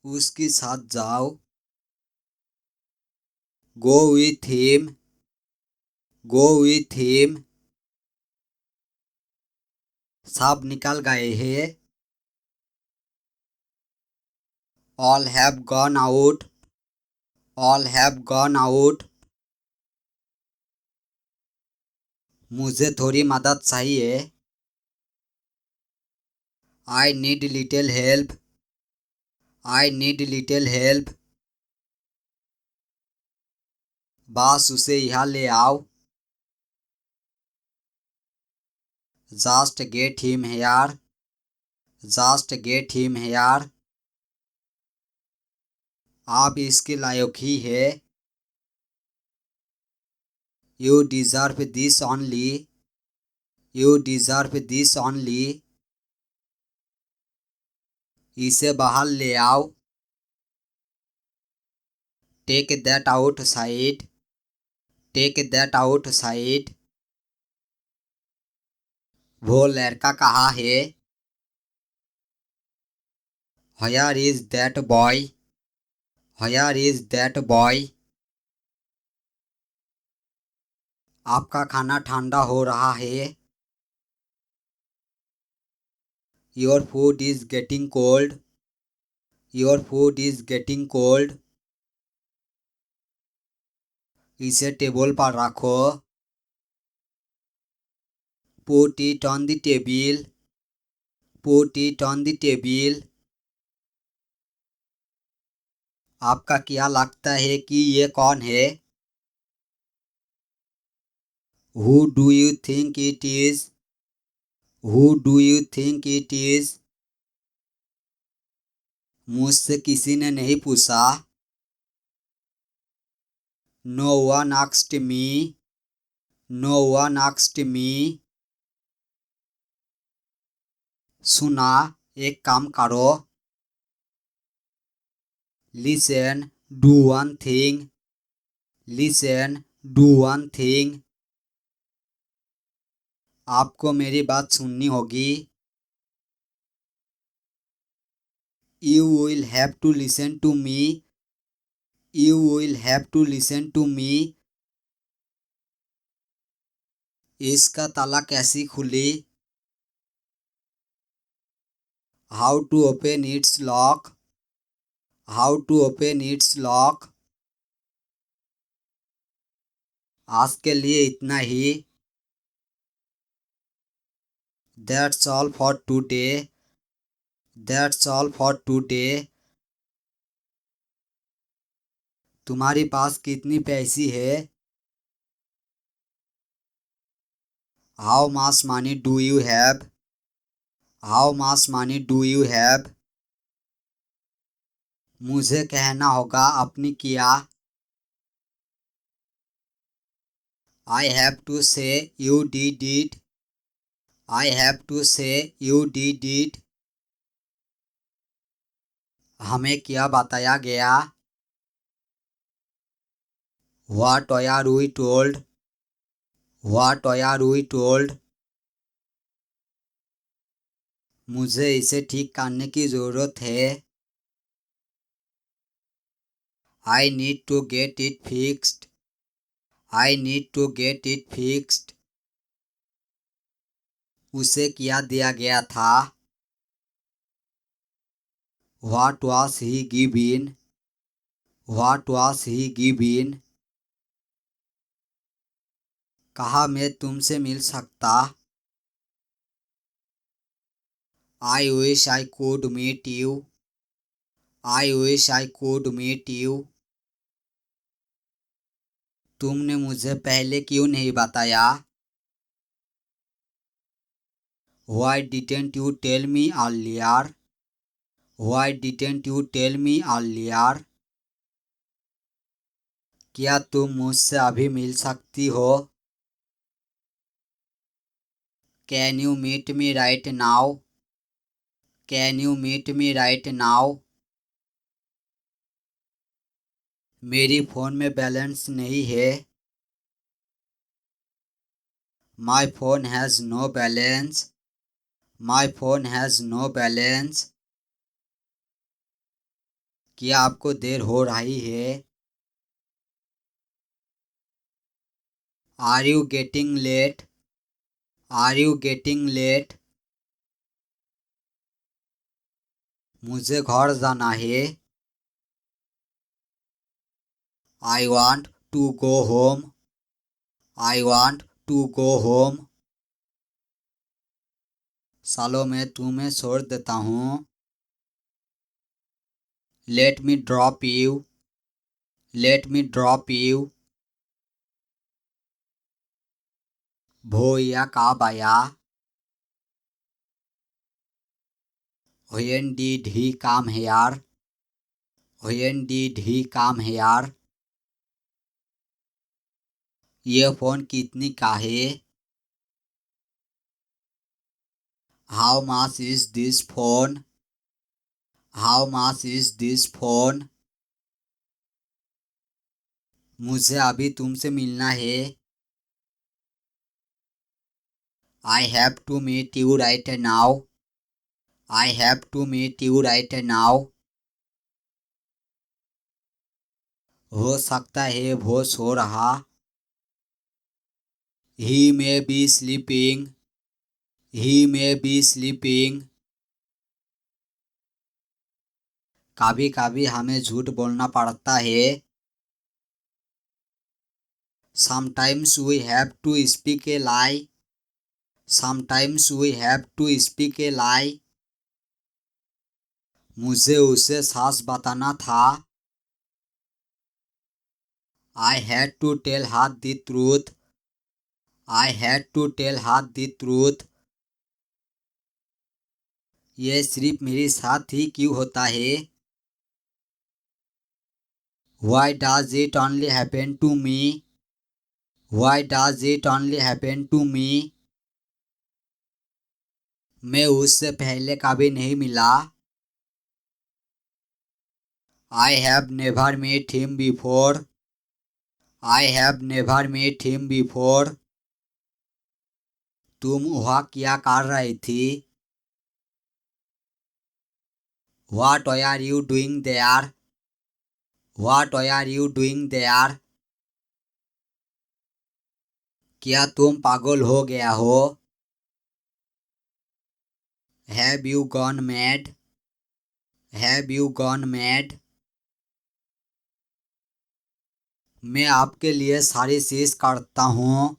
उसके साथ जाओ। Go with him. Go with him. सब निकल गए हैं। All have gone out. All have gone out. मुझे थोड़ी मदद चाहिए। I need little help. I need little help. बस उसे यहाँ ले आओ। Just get him here. Just get him here. आप इसके लायक ही है। You deserve this only. You deserve this only. इसे बाहर ले आओ। Take that outside. Take that out side. वो लड़का कहाँ है? Where is that boy? Where is that boy? आपका खाना ठंडा हो रहा है। Your food is getting cold. Your food is getting cold. इसे टेबल पर रखो। Put it on the table. Put it on the table. आपका क्या लगता है कि ये कौन है? Who do you think it is? Who do you think it is? मुझसे किसी ने नहीं पूछा। No one asked me. No one asked me. सुना, एक काम करो। Listen, do one thing. Listen, do one thing. आपको मेरी बात सुननी होगी। You will have to listen to me. You will have to listen to me. इसका ताला कैसे खुली? How to open its lock. How to open its lock. आज के लिए इतना ही। That's all for today. That's all for today. तुम्हारे पास कितनी पैसे है? How much money do you have? How much money do you have? मुझे कहना होगा आपने किया। I have to say you did it. I have to say you did it. हमें क्या बताया गया? What were we told? What were we told? मुझे इसे ठीक करने की ज़रूरत है। I need to get it fixed. I need to get it fixed. उसे क्या दिया गया था? What was he given? What was he given? कहाँ मैं तुमसे मिल सकता? I wish I could meet you. I wish I could meet you. तुमने मुझे पहले क्यों नहीं बताया? Why didn't you tell me earlier? Why didn't you tell me earlier? क्या तुम मुझसे अभी मिल सकती हो? Can you meet me right now? Can you meet me right now? मेरी फ़ोन में बैलेंस नहीं है। My phone has no balance. My phone has no balance. क्या आपको देर हो रही है? Are you getting late? Are you getting late? मुझे घर जाना है। I want to go home. I want to go home. सालों में तुम्हें छोड़ देता हूँ। Let me drop you. Let me drop you. भैया कब आया? When did he come here? When did he come here? ये फोन कितनी का है? How much is this phone? How much is this phone? मुझे अभी तुमसे मिलना है। I have to meet you right now. I have to meet you right now. हो सकता है वो सो रहा। He may be sleeping. He may be sleeping. कभी कभी हमें झूठ बोलना पड़ता है। Sometimes we have to speak a lie. Sometimes we have to speak a lie. मुझे उसे सच बताना था। I had to tell her the truth. I had to tell her the truth. ये सिर्फ मेरे साथ ही क्यों होता है? Why does it only happen to me? Why does it only happen to me? मैं उससे पहले कभी नहीं मिला। I have never met him before. I have never met him before. तुम वहाँ क्या कर रही थी? What are you doing there? What are you doing there? क्या तुम पागल हो गया हो? Have you gone mad? Have you gone mad? मैं आपके लिए सारी चीज करता हूँ।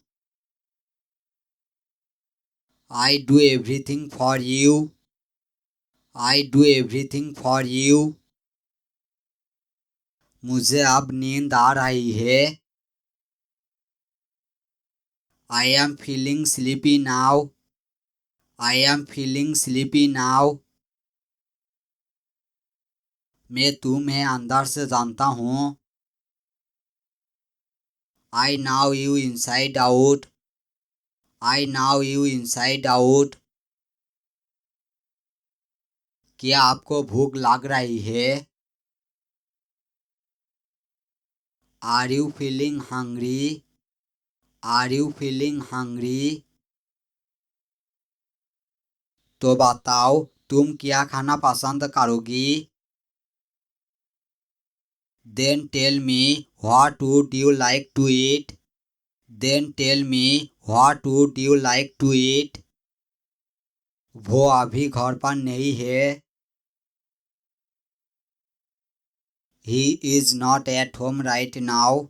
I do everything for you. I do everything for you. मुझे अब नींद आ रही है। I am feeling sleepy now. I am feeling sleepy now. मैं तुम्हें अंदर से जानता हूँ। I know you inside out. I know you inside out. क्या आपको भूख लग रही है? Are you feeling hungry? Are you feeling hungry? तो बताओ तुम क्या खाना पसंद करोगी? Then tell me what would you like to eat? Then tell me what would you like to eat? वो अभी घर पर नहीं है। He is not at home right now.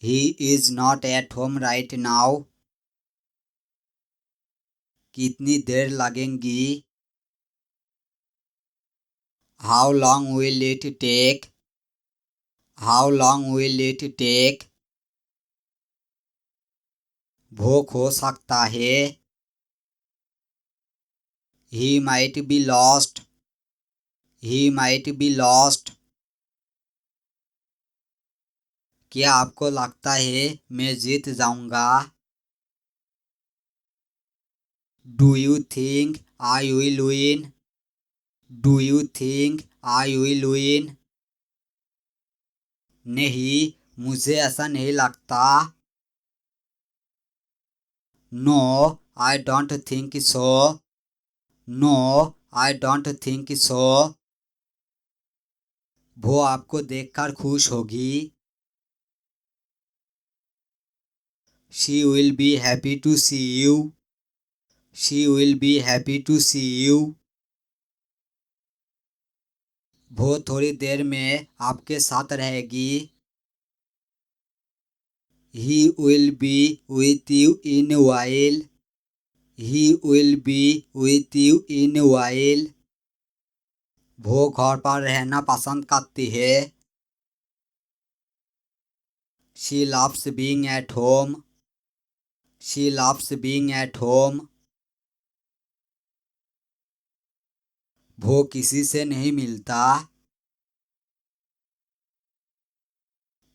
He is not at home right now. कितनी देर लगेगी? How long will it take? How long will it take? भूख हो सकता है। He might be lost. He might be lost. क्या आपको लगता है मैं जीत जाऊंगा? Do you think I will win? Do you think I will win? नहीं, मुझे ऐसा नहीं लगता। No, I don't think so. No, I don't think so. वो आपको देखकर खुश होगी। She will be happy to see you. She will be happy to see you. वो थोड़ी देर में आपके साथ रहेगी। He will be with you in a while. He will be with you in a while. वो घर पर रहना पसंद करती है। She loves being at home. She loves being at home. वो किसी से नहीं मिलता।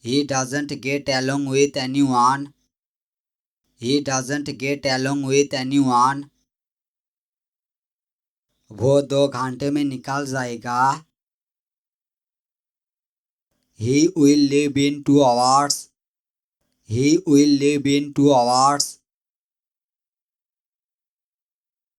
He doesn't get along with anyone. He doesn't get along with anyone. वो 2 घंटे में निकल जाएगा। He will leave in 2 hours. He will leave in 2 hours.